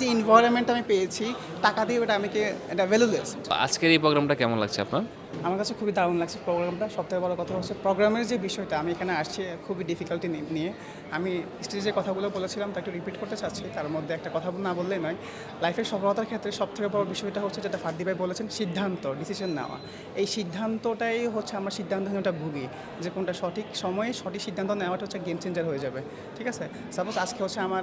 যে এনভায়রনমেন্ট আমি পেয়েছি টাকা দিয়ে ওটা আমাকে এটা ভ্যালুলেস। আজকের এই প্রোগ্রামটা কেমন লাগছে আপনার? আমার কাছে খুবই দারুণ লাগছে প্রোগ্রামটা। সবথেকে বড় কথা হচ্ছে প্রোগ্রামের যে বিষয়টা, আমি এখানে আসছি খুবই ডিফিকাল্টি নিয়ে। আমি স্টেজে কথাগুলো বলেছিলাম তা একটু রিপিট করতে চাচ্ছি। তার মধ্যে একটা কথা না বললেই নয়। লাইফের সফলতার ক্ষেত্রে সবথেকে বড় বিষয়টা হচ্ছে যেটা ফার্দি ভাই বলেছেন, সিদ্ধান্ত, ডিসিশন নেওয়া। এই সিদ্ধান্তটাই হচ্ছে আমরা সিদ্ধান্তহীনতা ভুগি, যে কোনটা সঠিক সময়ে সঠিক সিদ্ধান্ত নেওয়াটা হচ্ছে গেম চেঞ্জার হয়ে যাবে। ঠিক আছে, সাপোজ আজকে হচ্ছে আমার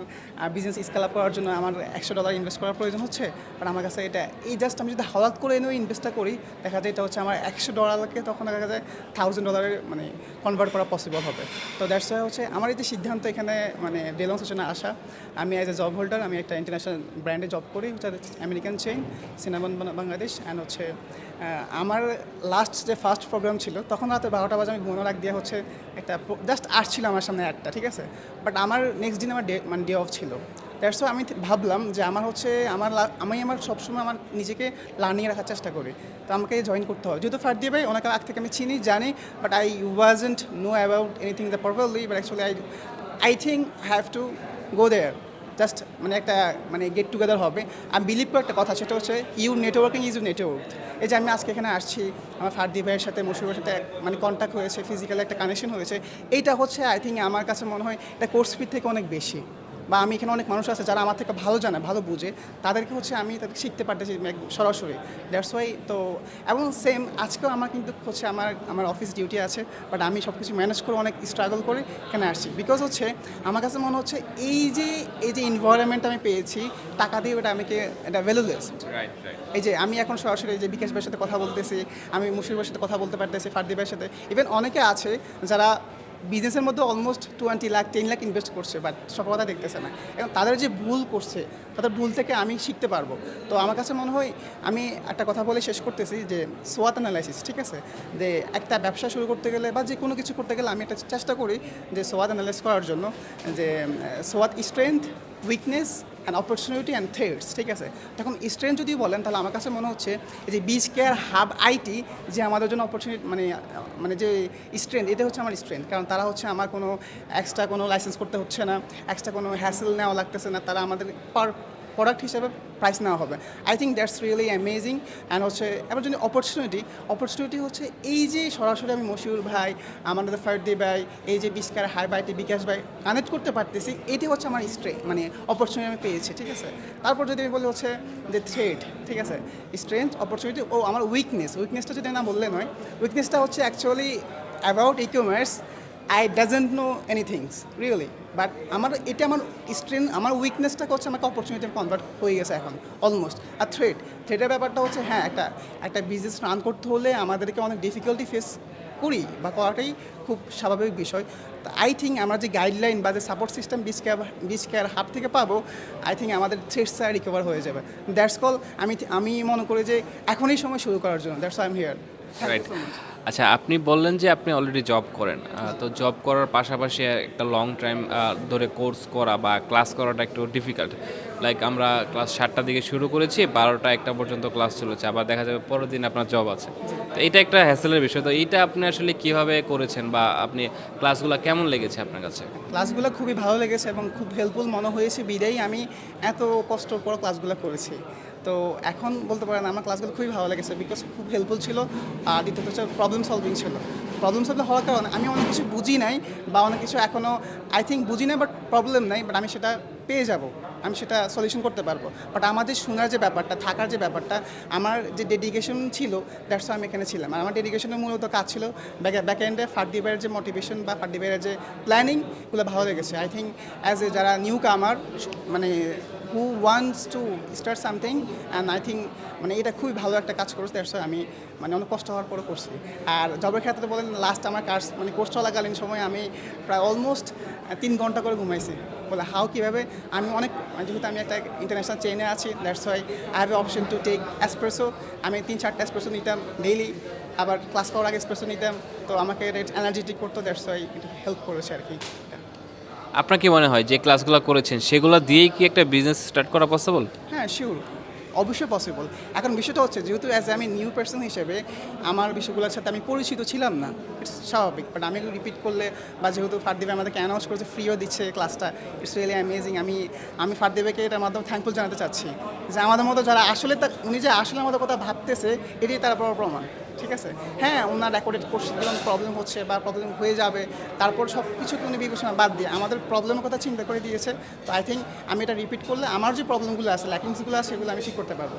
বিজনেস স্কেল আপ করার জন্য আমার $100 ইনভেস্ট করার প্রয়োজন হচ্ছে, বাট আমার কাছে এটা এই জাস্ট আমি যদি হঠাৎ করে এনেও ইনভেস্টটা করি, দেখা যায় এটা হচ্ছে আমার $100কে তখন দেখা যায় $1000 মানে কনভার্ট করা পসিবল হবে। তো দ্যাটস ওয়াই হচ্ছে আমার এই যে সিদ্ধান্ত এখানে মানে ডেলং সেশনে আসা। আমি অ্যাজ এ জব হোল্ডার, আমি একটা ইন্টারন্যাশনাল ব্র্যান্ডে জব করি, হচ্ছে American chain cinnamon Bangladesh. And হচ্ছে আমার লাস্ট যে ফার্স্ট প্রোগ্রাম ছিল তখন রাতে 12টা বাজে আমি ঘুমানোর আগ দিয়ে হচ্ছে একটা জাস্ট আসছিল আমার সামনে অ্যাডটা, ঠিক আছে। বাট আমার নেক্সট দিন আমার ডে অফ ছিল। দ্যাটস ওয়াই আমি ভাবলাম যে আমার হচ্ছে আমার সবসময় আমার নিজেকে লার্নিংয়ে রাখার চেষ্টা করি, তো আমাকে জয়েন করতে হবে। যেহেতু ফার্দি ভাই ওনাকে আগ থেকে আমি চিনি জানি, but I wasn't know about anything the properly, but actually I think have to go there. Just মানে একটা মানে গেট টুগেদার হবে। আমি বিলিভ করে একটা কথা, সেটা হচ্ছে you networking is you network. এই যে আমি আজকে এখানে আসছি, আমার ফার্দি ভাইয়ের সাথে মশুরের সাথে মানে কন্ট্যাক্ট হয়েছে, ফিজিক্যাল একটা কানেকশন হয়েছে, এইটা হচ্ছে আই থিঙ্ক আমার কাছে মনে হয় এটা কোর্স ফি থেকে অনেক বেশি। বা আমি এখানে অনেক মানুষ আছে যারা আমার থেকে ভালো জানে, ভালো বুঝে, তাদেরকে হচ্ছে আমি তাদেরকে শিখতে পারতেছি সরাসরি। দ্যাটস ওয়াই তো এবং সেম আজকেও আমার কিন্তু হচ্ছে আমার অফিস ডিউটি আছে, বাট আমি সব কিছু ম্যানেজ করে অনেক স্ট্রাগল করে এখানে আসছি। বিকজ হচ্ছে আমার কাছে মনে হচ্ছে এই যে এনভায়রনমেন্ট আমি পেয়েছি টাকা দিয়ে ওটা আমাকে এটা ভ্যালুলেস। এই যে আমি এখন সরাসরি যে বিকাশ ভাইয়ের সাথে কথা বলতেছি, আমি মুশির ভাইয়ের সাথে কথা বলতে পারতেছি, ফার্দি ভাইয়ের সাথে, ইভেন অনেকে আছে যারা বিজনেসের মধ্যে অলমোস্ট 20 লাখ 10 লাখ ইনভেস্ট করছে, বাট সফলতা দেখতেছে না। এবং তাদের যে ভুল করছে, তাদের ভুল থেকে আমি শিখতে পারবো। তো আমার কাছে মনে হয় আমি একটা কথা বলে শেষ করতেছি যে সোয়াট অ্যানালাইসিস, ঠিক আছে, যে একটা ব্যবসা শুরু করতে গেলে বা যে কোনো কিছু করতে গেলে আমি একটা চেষ্টা করি যে সোয়াট অ্যানালাইজ করার জন্য, যে সোয়াট strength, weakness and opportunity and threats, ঠিক আছে। তখন স্ট্রেংথ যদি বলেন তাহলে আমার কাছে মনে হচ্ছে এই যে বিচ কেয়ার হাব আইটি যে আমাদের জন্য অপরচুনিটি মানে যে স্ট্রেংথ, এটা হচ্ছে আমার স্ট্রেংথ। কারণ তারা হচ্ছে আমার কোনো এক্সট্রা কোনো লাইসেন্স করতে হচ্ছে না, এক্সট্রা কোনো হ্যাসেল নেওয়া লাগতেছে না, তারা আমাদের পার প্রোডাক্ট হিসেবে প্রাইস নেওয়া হবে। I think that's really amazing. And হচ্ছে এবার যদি অপরচুনিটি হচ্ছে এই যে সরাসরি আমি মশিউর ভাই, আমাদের ফার্দি ভাই, এই যে বিস্কার হাই বাইটি বিকাশ ভাই কানেক্ট করতে পারতেছি, এটি হচ্ছে আমার মানে অপরচুনিটি আমি পেয়েছি, ঠিক আছে। তারপর যদি আমি বলি হচ্ছে যে থ্রেড, ঠিক আছে, স্ট্রেংথ, অপরচুনিটি ও আমার উইকনেসটা যদি না বললে নয়, উইকনেসটা হচ্ছে actually about e commerce I doesn't know anythings really, but আমার স্ট্রেংথ, আমার উইকনেসটাকে হচ্ছে আমাকে অপরচুনিটি কনভার্ট হয়ে গেছে এখন অলমোস্ট। আর থ্রেডের ব্যাপারটা হচ্ছে হ্যাঁ, একটা বিজনেস রান করতে হলে আমাদেরকে অনেক ডিফিকাল্টি ফেস করি বা করাটাই খুব স্বাভাবিক বিষয়। তো আই থিঙ্ক আমরা যে গাইডলাইন বা যে support system beach care hub থেকে পাবো, আই থিঙ্ক আমাদের থ্রেডসটা রিকভার হয়ে যাবে। That's call. আমি মনে করি যে এখনই সময় শুরু করার জন্য। That's I am here. Right. আচ্ছা, আপনি বললেন যে আপনি অলরেডি জব করেন, তো জব করার পাশাপাশি একটা লং টাইম ধরে কোর্স করা বা ক্লাস করাটা একটু ডিফিকাল্ট। লাইক আমরা ক্লাস 7টার দিকে শুরু করেছি, 12টা 1টা পর্যন্ত ক্লাস চলেছে, আবার দেখা যাবে পরের দিন আপনার জব আছে। তো এইটা একটা হ্যাসেলের বিষয়। তো এইটা আপনি আসলে কীভাবে করেছেন বা আপনি ক্লাসগুলো কেমন লেগেছে আপনার কাছে? ক্লাসগুলো খুবই ভালো লেগেছে এবং খুব হেল্পফুল মনে হয়েছে, বিদায়ী আমি এত কষ্ট করে ক্লাসগুলো করেছি। তো এখন বলতে পারেন আমার ক্লাসগুলো খুবই ভালো লেগেছে, বিকজ খুব হেল্পফুল ছিল। আর দ্বিতীয়ত হচ্ছে প্রবলেম সলভিং ছিল। প্রবলেম সলভিং হওয়ার কারণে আমি অনেক কিছু বুঝি নাই বা অনেক কিছু এখনও আই থিঙ্ক বুঝি নাই, বাট প্রবলেম নাই, বাট আমি সেটা পেয়ে যাব, আমি সেটা সলিউশন করতে পারবো। বাট আমার যে শোনার যে ব্যাপারটা, থাকার যে ব্যাপারটা, আমার যে ডেডিকেশন ছিল, দ্যাটস আমি এখানে ছিলাম। আর আমার ডেডিকেশনের মূলত কাজ ছিল ব্যাক এন্ডে ফার্দি ভাইয়ের যে মোটিভেশন বা ফার্দি ভাইয়ের যে প্ল্যানিংগুলো ভালো লেগেছে। আই থিঙ্ক অ্যাজ এ যারা নিউ কামার মানে who wants to start something, and I think মানে এটা খুবই ভালো একটা কাজ করেছে। দ্যাটস আমি মানে অনেক কষ্ট হওয়ার পরে করছি। আর জবের ক্ষেত্রে বলেন, লাস্ট আমার কোর্স চলাকালীন সময় আমি প্রায় অলমোস্ট 3 ঘন্টা করে ঘুমাইছি। বলে কীভাবে আমি যেহেতু আমি একটা ইন্টারন্যাশনাল চেইনে আছি, that's why I have a option to take espresso. আমি 3-4টা এসপ্রেসো নিতাম ডেইলি, আবার ক্লাস করার আগে এসপ্রেসো নিতাম, তো আমাকে এনার্জেটিক করতো। দ্যাটস ওয়াই এটা হেল্প করেছে আর কি। আপনার কি মনে হয় যে ক্লাসগুলো করেছেন সেগুলো দিয়েই কি একটা বিজনেস স্টার্ট করা পসিবল? হ্যাঁ, শিওর। অবশ্যই পসিবল। এখন বিষয়টা হচ্ছে যেহেতু অ্যাজ আমি নিউ পার্সন হিসেবে আমার বিষয়গুলোর সাথে আমি পরিচিত ছিলাম না, ইটস স্বাভাবিক। বাট আমি রিপিট করলে বা যেহেতু ফারদিবে আমাদেরকে অ্যানাউন্স করেছে, ফ্রিও দিচ্ছে ক্লাসটা, ইটস রিয়েলি অ্যামেজিং। আমি ফারদিবেকে এটার মাধ্যমে থ্যাঙ্কফুল জানাতে চাচ্ছি যে আমাদের মতো যারা আসলে উনি যে আসলে আমাদের কথা ভাবতেছে এটাই তার বড় প্রমাণ। ঠিক আছে, হ্যাঁ ওনার রেকর্ডেড কোর্স প্রবলেম হচ্ছে বা প্রবলেম হয়ে যাবে, তারপর সব কিছুকে উনি বিবেচনা বাদ দিয়ে আমাদের প্রবলেমের কথা চিন্তা করে দিয়েছে। তো আই থিঙ্ক আমি এটা রিপিট করলে আমার যে প্রবলেমগুলো আছে, ল্যাকিংসগুলো আছে, সেগুলো আমি ঠিক করতে পারবো।